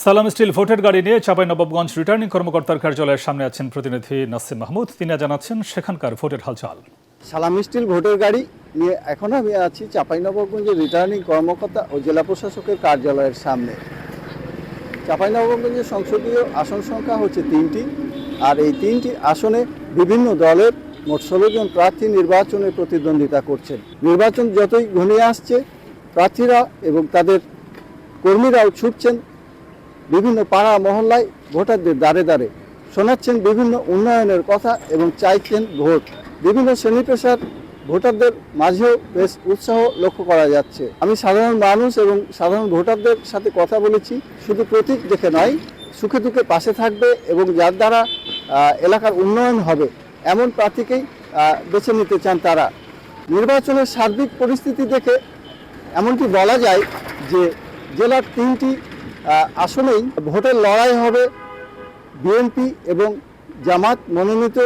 সালাম স্টিল ভোটের গাড়ি নিয়ে চাঁপাইনবাবগঞ্জ রিটার্নিং কর্মকর্তার কার্যালয়ের সামনে আছেন প্রতিনিধি নাসিম মাহমুদ। তিনি জানাচ্ছেন সেখানকার ভোটের হালচাল। সালাম স্টিল ভোটের গাড়ি নিয়ে এখন আমি আছি চাঁপাইনবাবগঞ্জের রিটার্নিং কর্মকর্তা ও জেলা প্রশাসকের কার্যালয়ের সামনে। চাঁপাইনবাবগঞ্জের সংসদীয় আসন সংখ্যা হচ্ছে 3টি, আর এই 3টি আসনে বিভিন্ন দলের মোট 16 জন প্রার্থী নির্বাচনে প্রতিদ্বন্দ্বিতা করছেন। নির্বাচন যতই ঘনিয়ে আসছে, প্রার্থীরা এবং তাদের কর্মীরাও ছুটছেন বিভিন্ন পাড়া মহল্লায়, ভোটারদের দ্বারে দ্বারে শোনাচ্ছেন বিভিন্ন উন্নয়নের কথা এবং চাইছেন ভোট। বিভিন্ন শ্রেণী পেশার ভোটারদের মাঝেও বেশ উৎসাহ লক্ষ্য করা যাচ্ছে। আমি সাধারণ মানুষ এবং সাধারণ ভোটারদের সাথে কথা বলেছি। শুধু প্রতীক দেখে নয়, সুখে দুঃখে পাশে থাকবে এবং যার দ্বারা এলাকার উন্নয়ন হবে এমন প্রার্থীকেই বেছে নিতে চান তারা। নির্বাচনের সার্বিক পরিস্থিতি দেখে এমনটি বলা যায় যে জেলার 3টি আসনেই ভোটের লড়াই হবে বিএনপি এবং জামাত মনোনীত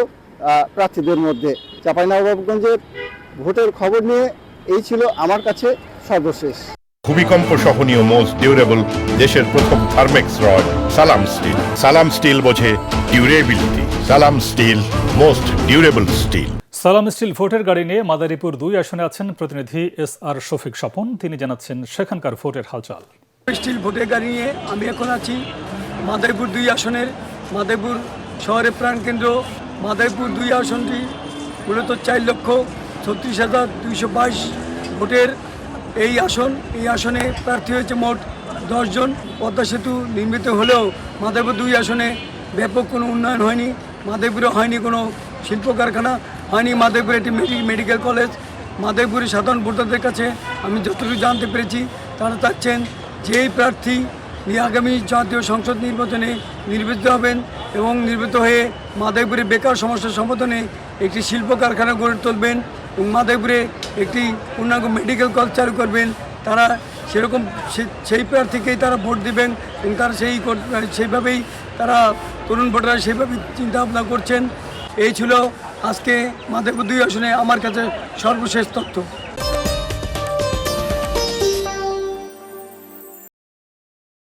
প্রার্থীদের মধ্যে। চাঁপাইনবাবগঞ্জের ভোটের খবর নিয়ে এই ছিল আমার কাছে সর্বশেষ। ভূমিকম্প সহনীয় মোস্ট ডিউরেবল দেশের প্রথম থার্মেক্স রড সালাম স্টিল। সালাম স্টিল বোঝে ডিউরেবিলিটি। সালাম স্টিল মোস্ট ডিউরেবল স্টিল। সালাম স্টিল ভোটের গাড়ি নিয়ে মাদারীপুর 2 আসনে আছেন প্রতিনিধি SR শফিক স্বপন। তিনি জানাচ্ছেন সেখানকার ভোটের হালচাল। স্টিল ভোটের গাড়ি নিয়ে আমি এখন আছি মাদারীপুর 2 আসনের মাদারীপুর শহরের প্রাণকেন্দ্র। মাদারীপুর 2 আসনটি মূলত 4,36,222 ভোটের এই আসনে প্রার্থী হয়েছে মোট 10 জন। পদ্মা সেতু নির্মিত হলেও মাদারীপুর 2 আসনে ব্যাপক কোনো উন্নয়ন হয়নি। মাদারীপুরে হয়নি কোনো শিল্প কারখানা, হয়নি মাদারীপুরে একটি মেডিকেল কলেজ। মাদারীপুরের সাধারণ ভোটারদের কাছে আমি যতটুকু জানতে পেরেছি, তারা চাচ্ছেন যেই প্রার্থী আগামী জাতীয় সংসদ নির্বাচনে নির্বাচিত হবেন এবং নির্বাচিত হয়ে মাদারীপুরে বেকার সমস্যার সমাধানে একটি শিল্প কারখানা গড়ে তুলবেন এবং মাদারীপুরে একটি পূর্ণাঙ্গ মেডিকেল কলেজ চালু করবেন, তারা সেরকম সেই প্রার্থীকেই তারা ভোট দেবেন এবং তারা সেইভাবেই তারা তরুণ ভোটাররা সেইভাবে চিন্তাভাবনা করছেন। এই ছিল আজকে মাদারীপুর 2 আসনে আমার কাছে সর্বশেষ তথ্য।